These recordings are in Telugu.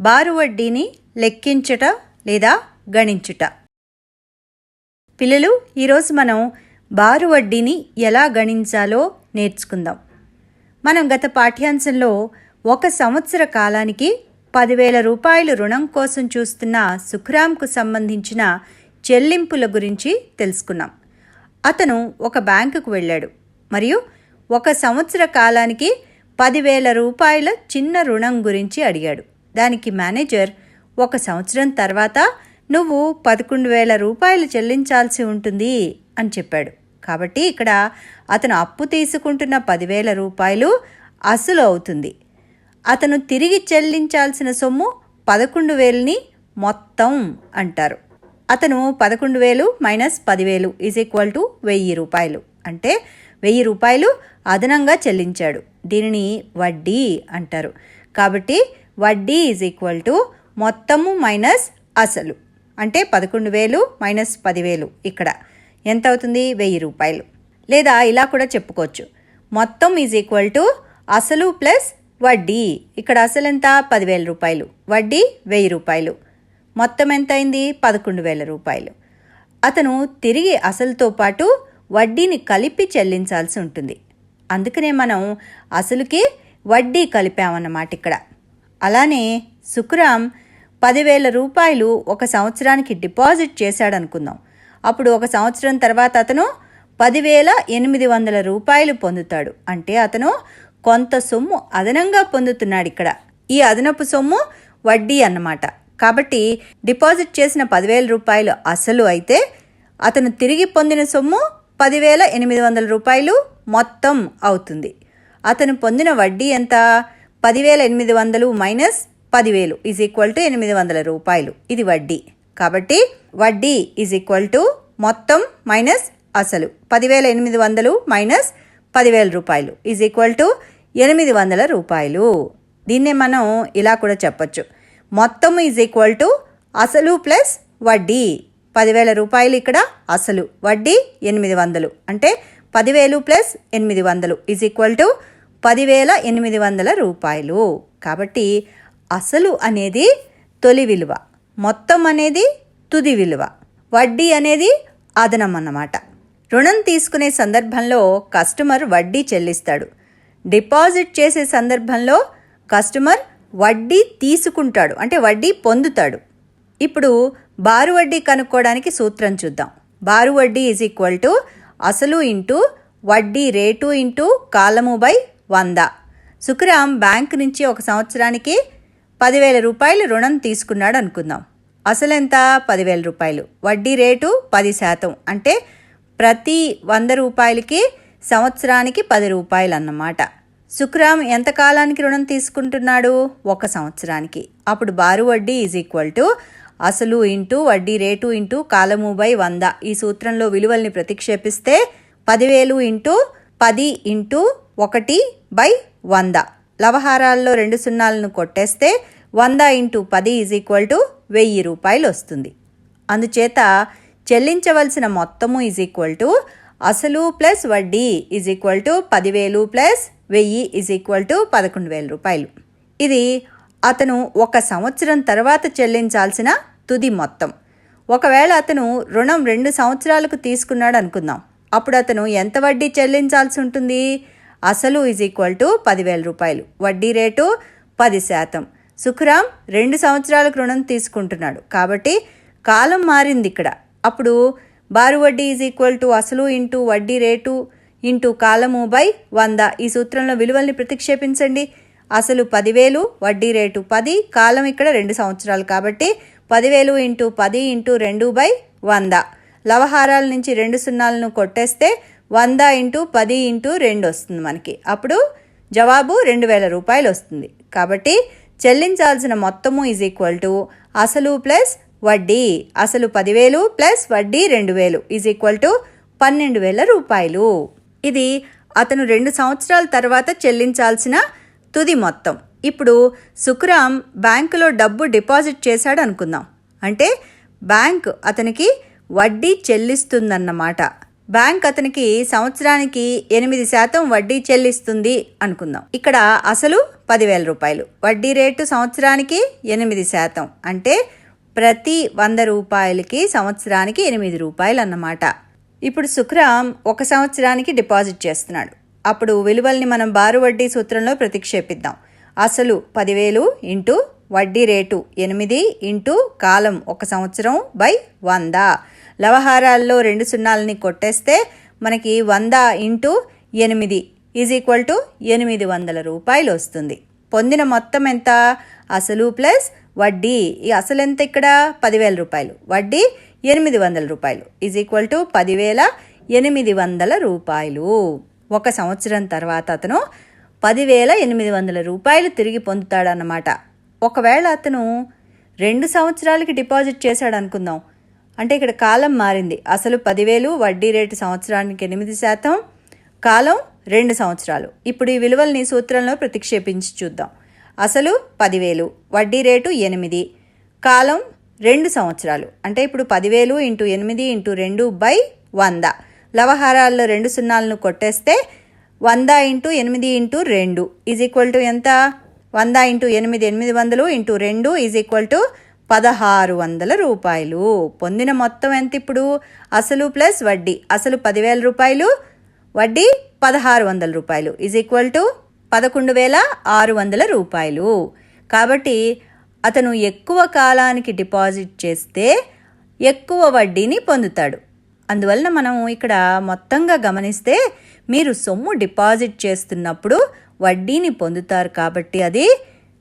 బారు వడ్డీని లెక్కించుట లేదా గణించుట. పిల్లలు, ఈరోజు మనం బారు వడ్డీని ఎలా గణించాలో నేర్చుకుందాం. మనం గత పాఠ్యాంశంలో 1 సంవత్సర కాలానికి 10,000 రూపాయలు రుణం కోసం చూస్తున్న సుఖరాంకు సంబంధించిన చెల్లింపుల గురించి తెలుసుకున్నాం. అతను ఒక బ్యాంకుకు వెళ్ళాడు మరియు 1 సంవత్సర కాలానికి 10,000 రూపాయల చిన్న రుణం గురించి అడిగాడు. దానికి మేనేజర్ 1 సంవత్సరం తర్వాత నువ్వు 11,000 రూపాయలు చెల్లించాల్సి ఉంటుంది అని చెప్పాడు. కాబట్టి ఇక్కడ అతను అప్పు తీసుకుంటున్న 10,000 రూపాయలు అసలు అవుతుంది. అతను తిరిగి చెల్లించాల్సిన సొమ్ము 11,000ని మొత్తం అంటారు. అతను 11,000 మైనస్ 10,000 =1,000 రూపాయలు. అంటే 1,000 రూపాయలు అదనంగా చెల్లించాడు. దీనిని వడ్డీ అంటారు. కాబట్టి వడ్డీ మొత్తము మైనస్ అసలు. అంటే 11,000 మైనస్ 10,000 ఇక్కడ ఎంత అవుతుంది? 1,000 రూపాయలు. లేదా ఇలా కూడా చెప్పుకోవచ్చు, మొత్తం అసలు ప్లస్ వడ్డీ. ఇక్కడ అసలు ఎంత? 10,000 రూపాయలు, వడ్డీ 1,000 రూపాయలు, మొత్తం ఎంత అయింది? 11,000 రూపాయలు. అతను తిరిగి అసలుతో పాటు వడ్డీని కలిపి చెల్లించాల్సి ఉంటుంది. అందుకనే మనం అసలుకి వడ్డీ కలిపామన్నమాట ఇక్కడ. అలానే సుఖరాం 10,000 రూపాయలు 1 సంవత్సరానికి డిపాజిట్ చేశాడనుకుందాం. అప్పుడు 1 సంవత్సరం తర్వాత అతను 10,800 రూపాయలు పొందుతాడు. అంటే అతను కొంత సొమ్ము అదనంగా పొందుతున్నాడు. ఇక్కడ ఈ అదనపు సొమ్ము వడ్డీ అన్నమాట. కాబట్టి డిపాజిట్ చేసిన 10,000 రూపాయలు అసలు అయితే అతను తిరిగి పొందిన సొమ్ము 10,800 రూపాయలు మొత్తం అవుతుంది. అతను పొందిన వడ్డీ ఎంత? 10,800 మైనస్ 10,000 =800 రూపాయలు. ఇది వడ్డీ. కాబట్టి వడ్డీ మొత్తం మైనస్ అసలు. 10,800 మైనస్ 10,000 రూపాయలు =800 రూపాయలు. దీన్నే మనం ఇలా కూడా చెప్పచ్చు, మొత్తం అసలు ప్లస్ వడ్డీ. 10,000 రూపాయలు ఇక్కడ అసలు, వడ్డీ 800. అంటే 10,000 ప్లస్ 800 10,800 రూపాయలు. కాబట్టి అసలు అనేది తొలి విలువ, మొత్తం అనేది తుది విలువ, వడ్డీ అనేది అదనం అన్నమాట. రుణం తీసుకునే సందర్భంలో కస్టమర్ వడ్డీ చెల్లిస్తాడు. డిపాజిట్ చేసే సందర్భంలో కస్టమర్ వడ్డీ తీసుకుంటాడు, అంటే వడ్డీ పొందుతాడు. ఇప్పుడు బారు వడ్డీ కనుక్కోవడానికి సూత్రం చూద్దాం. బారు వడ్డీ అసలు ఇంటూ వడ్డీ రేటు ఇంటూ కాలము బై 100. సుఖరాం బ్యాంక్ నుంచి 1 సంవత్సరానికి 10,000 రూపాయలు రుణం తీసుకున్నాడు అనుకుందాం. అసలు ఎంత? 10,000 రూపాయలు, వడ్డీ రేటు 10%. అంటే ప్రతి 100 రూపాయలకి సంవత్సరానికి 10 రూపాయలు అన్నమాట. సుఖరాం ఎంత కాలానికి రుణం తీసుకుంటున్నాడు? 1 సంవత్సరానికి. అప్పుడు బారు వడ్డీ అసలు ఇంటూ వడ్డీ రేటు ఇంటూ కాలము బై 100. ఈ సూత్రంలో విలువల్ని ప్రతిక్షేపిస్తే 10,000 ఇంటూ 10 ఇంటూ 1/100. లవహారాల్లో 2 సున్నాలను కొట్టేస్తే 100 ఇంటూ 10 =1,000 రూపాయలు వస్తుంది. అందుచేత చెల్లించవలసిన మొత్తము అసలు ప్లస్ వడ్డీ 10,000 ప్లస్ 1,000 11,000 రూపాయలు. ఇది అతను 1 సంవత్సరం తర్వాత చెల్లించాల్సిన తుది మొత్తం. ఒకవేళ అతను రుణం 2 సంవత్సరాలకు తీసుకున్నాడు అనుకుందాం. అప్పుడు అతను ఎంత వడ్డీ చెల్లించాల్సి ఉంటుంది? అసలు 10,000 రూపాయలు, వడ్డీ రేటు 10%. సుఖరాం 2 సంవత్సరాలకు రుణం తీసుకుంటున్నాడు కాబట్టి కాలం మారింది ఇక్కడ. అప్పుడు బారు వడ్డీ అసలు ఇంటూ వడ్డీ రేటు ఇంటూ కాలము బై 100. ఈ సూత్రంలో విలువల్ని ప్రతిక్షేపించండి. అసలు 10,000, వడ్డీ రేటు 10, కాలం ఇక్కడ 2 సంవత్సరాలు కాబట్టి 10,000 ఇంటూ 10 ఇంటూ 2/100. లవహారాల నుంచి 2 సున్నాలను కొట్టేస్తే 100 ఇంటూ 10 ఇంటూ 2 వస్తుంది మనకి. అప్పుడు జవాబు 2,000 రూపాయలు వస్తుంది. కాబట్టి చెల్లించాల్సిన మొత్తము అసలు ప్లస్ వడ్డీ. అసలు 10,000 ప్లస్ వడ్డీ 2,000 12,000 రూపాయలు. ఇది అతను 2 సంవత్సరాల తర్వాత చెల్లించాల్సిన తుది మొత్తం. ఇప్పుడు సుఖరాం బ్యాంకులో డబ్బు డిపాజిట్ చేశాడు అనుకుందాం. అంటే బ్యాంక్ అతనికి వడ్డీ చెల్లిస్తుందన్నమాట. బ్యాంక్ అతనికి సంవత్సరానికి 8% వడ్డీ చెల్లిస్తుంది అనుకుందాం. ఇక్కడ అసలు 10,000 రూపాయలు, వడ్డీ రేటు సంవత్సరానికి 8%, అంటే ప్రతి 100 రూపాయలకి సంవత్సరానికి 8 రూపాయలు అన్నమాట. ఇప్పుడు సుఖరామ్ 1 సంవత్సరానికి డిపాజిట్ చేస్తున్నాడు. అప్పుడు విలువల్ని మనం బారు వడ్డీ సూత్రంలో ప్రతిక్షేపిద్దాం. అసలు 10,000 ఇంటూ వడ్డీ రేటు 8 ఇంటూ కాలం 1 సంవత్సరం బై 100. లవహారాల్లో 2 సున్నాలని కొట్టేస్తే మనకి 100 ఇంటూ 8 ఈజ్ ఈక్వల్ టు 800 రూపాయలు వస్తుంది. పొందిన మొత్తం ఎంత? అసలు ప్లస్ వడ్డీ. ఈ అసలు ఎంత ఇక్కడ? 10,000 రూపాయలు, వడ్డీ 800 రూపాయలు ఈజ్ ఈక్వల్ టు 10,800 రూపాయలు. 1 సంవత్సరం తర్వాత అతను 10,800 రూపాయలు తిరిగి పొందుతాడన్నమాట. ఒకవేళ అతను 2 సంవత్సరాలకి డిపాజిట్ చేశాడు అనుకుందాం. అంటే ఇక్కడ కాలం మారింది. అసలు 10,000, వడ్డీ రేటు సంవత్సరానికి 8%, కాలం 2 సంవత్సరాలు. ఇప్పుడు ఈ విలువల్ని సూత్రంలో ప్రతిక్షేపించి చూద్దాం. అసలు 10,000, వడ్డీ రేటు 8, కాలం 2 సంవత్సరాలు. అంటే ఇప్పుడు 10,000 ఇంటూ 8 ఇంటూ 2 బై 100. లవహారాల్లో 2 సున్నాలను కొట్టేస్తే 100 into 8 into 2 is equal to ఎంత? 100 into 8 800 into 2 is equal to 1,600 రూపాయలు. పొందిన మొత్తం ఎంత ఇప్పుడు? అసలు ప్లస్ వడ్డీ. అసలు 10,000 రూపాయలు, వడ్డీ 1,600 రూపాయలు ఈజ్ ఈక్వల్ టు 11,600 రూపాయలు. కాబట్టి అతను ఎక్కువ కాలానికి డిపాజిట్ చేస్తే ఎక్కువ వడ్డీని పొందుతాడు. అందువలన మనం ఇక్కడ మొత్తంగా గమనిస్తే మీరు సొమ్ము డిపాజిట్ చేస్తున్నప్పుడు వడ్డీని పొందుతారు కాబట్టి అది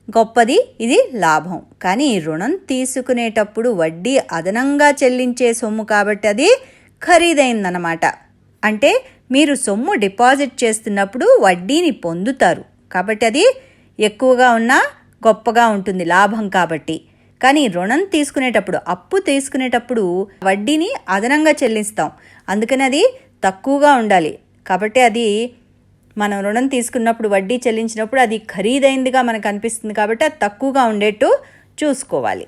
గొప్పది, ఇది లాభం. కానీ రుణం తీసుకునేటప్పుడు వడ్డీ అదనంగా చెల్లించే సొమ్ము కాబట్టి అది ఖరీదైందన్నమాట. అంటే మీరు సొమ్ము డిపాజిట్ చేస్తున్నప్పుడు వడ్డీని పొందుతారు కాబట్టి అది ఎక్కువగా ఉన్నా గొప్పగా ఉంటుంది, లాభం కాబట్టి. కానీ రుణం తీసుకునేటప్పుడు, అప్పు తీసుకునేటప్పుడు వడ్డీని అదనంగా చెల్లిస్తాం, అందుకని అది తక్కువగా ఉండాలి. కాబట్టి అది మనం రుణం తీసుకున్నప్పుడు వడ్డీ చెల్లించినప్పుడు అది ఖరీదైందిగా మనకు అనిపిస్తుంది కాబట్టి అది తక్కువగా ఉండేట్టు చూసుకోవాలి.